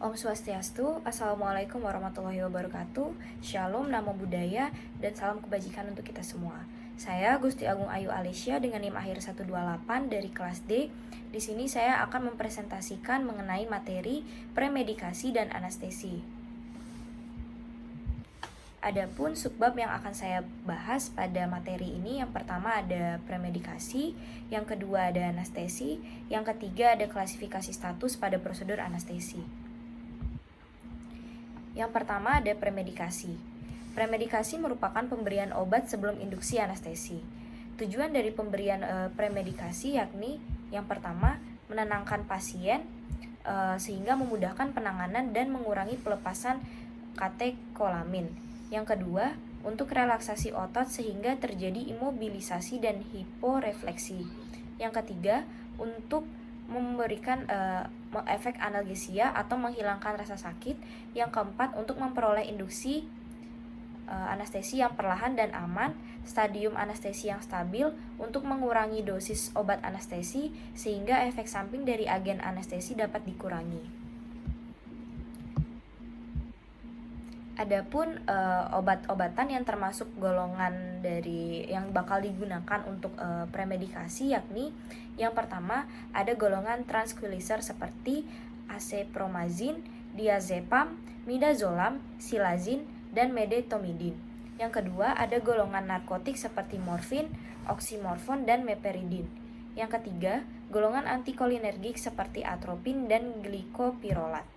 Om Swastiastu, Assalamualaikum warahmatullahi wabarakatuh, Shalom, Namo Buddhaya, dan salam kebajikan untuk kita semua. Saya Gusti Agung Ayu Alicia dengan NIM akhir 128 dari kelas D. Di sini saya akan mempresentasikan mengenai materi premedikasi dan anestesi. Adapun subbab yang akan saya bahas pada materi ini, yang pertama ada premedikasi, yang kedua ada anestesi, yang ketiga ada klasifikasi status pada prosedur anestesi. Yang pertama ada premedikasi. Premedikasi merupakan pemberian obat sebelum induksi anestesi. Tujuan dari pemberian premedikasi yakni yang pertama menenangkan pasien sehingga memudahkan penanganan dan mengurangi pelepasan katekolamin. Yang kedua, untuk relaksasi otot sehingga terjadi imobilisasi dan hiporefleksi. Yang ketiga, untuk memberikan efek analgesia atau menghilangkan rasa sakit. Yang keempat, untuk memperoleh induksi anestesi yang perlahan dan aman, stadium anestesi yang stabil untuk mengurangi dosis obat anestesi sehingga efek samping dari agen anestesi dapat dikurangi. Adapun obat-obatan yang termasuk golongan dari yang bakal digunakan untuk premedikasi yakni yang pertama ada golongan tranquilizer seperti acepromazin, diazepam, midazolam, silazin, dan medetomidin. Yang kedua ada golongan narkotik seperti morfin, oksimorfon, dan meperidin. Yang ketiga golongan antikolinergik seperti atropin dan glikopirolat.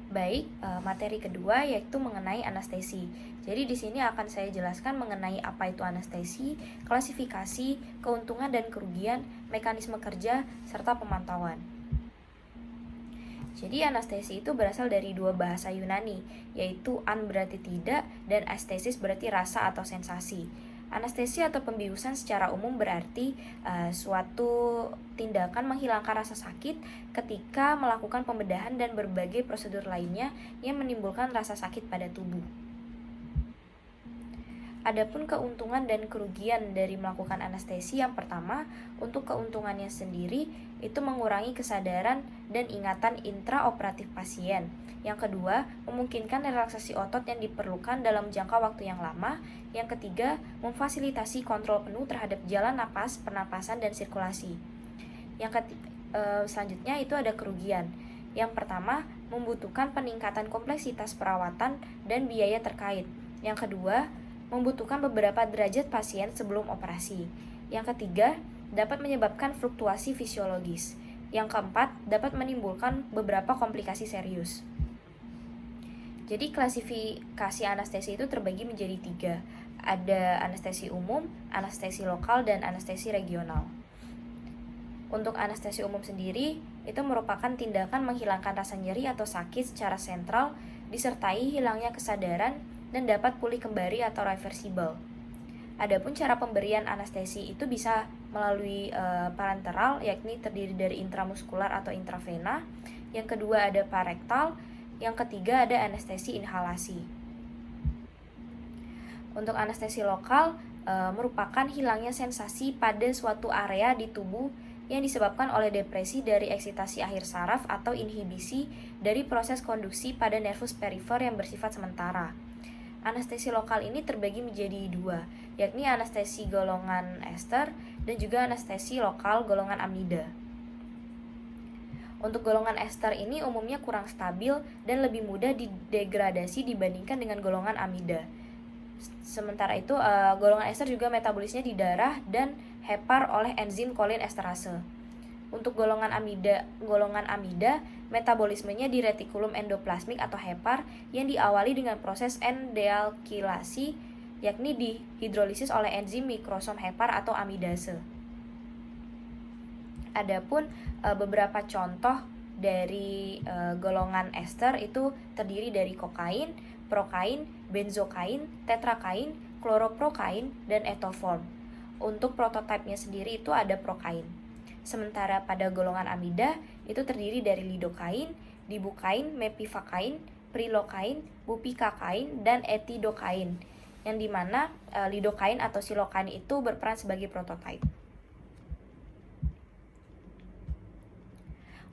Baik, materi kedua yaitu mengenai anestesi. Jadi di sini akan saya jelaskan mengenai apa itu anestesi, klasifikasi, keuntungan dan kerugian, mekanisme kerja, serta pemantauan. Jadi anestesi itu berasal dari dua bahasa Yunani, yaitu an berarti tidak dan estesis berarti rasa atau sensasi. Anestesi atau pembiusan secara umum berarti suatu tindakan menghilangkan rasa sakit ketika melakukan pembedahan dan berbagai prosedur lainnya yang menimbulkan rasa sakit pada tubuh. Adapun keuntungan dan kerugian dari melakukan anestesi, yang pertama, untuk keuntungannya sendiri itu mengurangi kesadaran dan ingatan intraoperatif pasien. Yang kedua, memungkinkan relaksasi otot yang diperlukan dalam jangka waktu yang lama. Yang ketiga, memfasilitasi kontrol penuh terhadap jalan napas, pernapasan, dan sirkulasi. Selanjutnya itu ada kerugian. Yang pertama, membutuhkan peningkatan kompleksitas perawatan dan biaya terkait. Yang kedua, membutuhkan beberapa derajat pasien sebelum operasi. Yang ketiga, dapat menyebabkan fluktuasi fisiologis. Yang keempat, dapat menimbulkan beberapa komplikasi serius. Jadi klasifikasi anestesi itu terbagi menjadi 3. Ada anestesi umum, anestesi lokal, dan anestesi regional. Untuk anestesi umum sendiri, itu merupakan tindakan menghilangkan rasa nyeri atau sakit secara sentral, disertai hilangnya kesadaran, dan dapat pulih kembali atau reversible. Adapun cara pemberian anestesi itu bisa melalui parenteral, yakni terdiri dari intramuskular atau intravena. Yang kedua ada parektal. Yang ketiga ada anestesi inhalasi. Untuk anestesi lokal merupakan hilangnya sensasi pada suatu area di tubuh yang disebabkan oleh depresi dari eksitasi akhir saraf atau inhibisi dari proses konduksi pada nervus perifer yang bersifat sementara. Anestesi lokal ini terbagi menjadi 2, yakni anestesi golongan ester dan juga anestesi lokal golongan amida. Untuk golongan ester ini umumnya kurang stabil dan lebih mudah didegradasi dibandingkan dengan golongan amida. Sementara itu, golongan ester juga metabolisnya di darah dan hepar oleh enzim kolin esterase. Untuk golongan amida, metabolismenya di retikulum endoplasmik atau hepar yang diawali dengan proses endealkilasi, yakni dihidrolisis oleh enzim mikrosom hepar atau amidase. Adapun beberapa contoh dari golongan ester itu terdiri dari kokain, prokain, benzokain, tetrakain, kloroprokain, dan etoform. Untuk prototipenya sendiri itu ada prokain. Sementara pada golongan amida itu terdiri dari lidokain, dibukain, mepivakain, prilokain, bupikakain, dan etidokain. Yang dimana lidokain atau silokain itu berperan sebagai prototipe.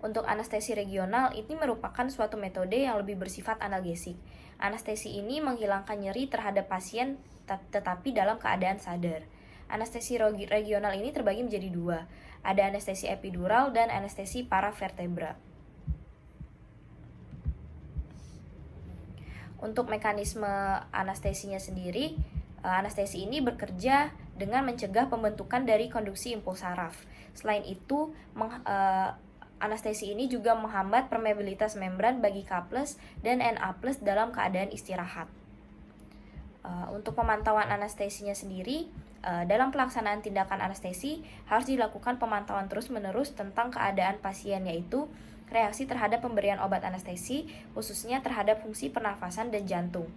Untuk anestesi regional, ini merupakan suatu metode yang lebih bersifat analgesik. Anestesi ini menghilangkan nyeri terhadap pasien tetapi dalam keadaan sadar. Anestesi regional ini terbagi menjadi dua. Ada anestesi epidural dan anestesi paravertebra. Untuk mekanisme anestesinya sendiri, anestesi ini bekerja dengan mencegah pembentukan dari konduksi impuls saraf. Selain itu, anestesi ini juga menghambat permeabilitas membran bagi K+ dan Na+ dalam keadaan istirahat. Untuk pemantauan anestesinya sendiri, dalam pelaksanaan tindakan anestesi harus dilakukan pemantauan terus-menerus tentang keadaan pasien, yaitu reaksi terhadap pemberian obat anestesi, khususnya terhadap fungsi pernafasan dan jantung.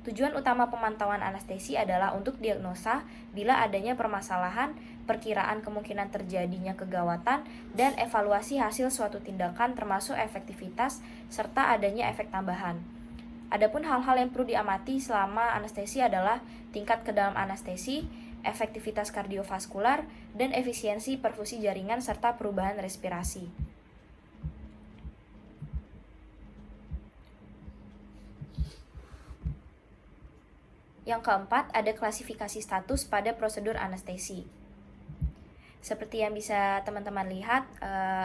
Tujuan utama pemantauan anestesi adalah untuk diagnosa bila adanya permasalahan, perkiraan kemungkinan terjadinya kegawatan, dan evaluasi hasil suatu tindakan termasuk efektivitas serta adanya efek tambahan. Adapun hal-hal yang perlu diamati selama anestesi adalah tingkat ke dalam anestesi, efektivitas kardiovaskular, dan efisiensi perfusi jaringan serta perubahan respirasi. Yang keempat, ada klasifikasi status pada prosedur anestesi. Seperti yang bisa teman-teman lihat,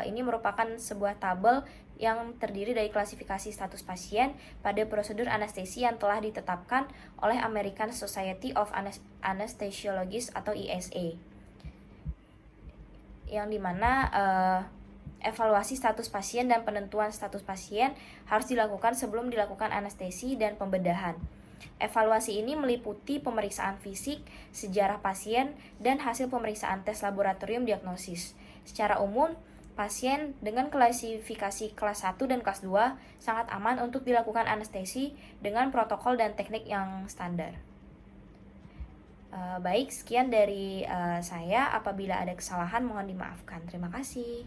ini merupakan sebuah tabel yang terdiri dari klasifikasi status pasien pada prosedur anestesi yang telah ditetapkan oleh American Society of Anesthesiologists atau ISA. Yang dimana evaluasi status pasien dan penentuan status pasien harus dilakukan sebelum dilakukan anestesi dan pembedahan. Evaluasi ini meliputi pemeriksaan fisik, sejarah pasien, dan hasil pemeriksaan tes laboratorium diagnosis. Secara umum, pasien dengan klasifikasi kelas 1 dan kelas 2 sangat aman untuk dilakukan anestesi dengan protokol dan teknik yang standar. Baik, sekian dari saya. Apabila ada kesalahan mohon dimaafkan. Terima kasih.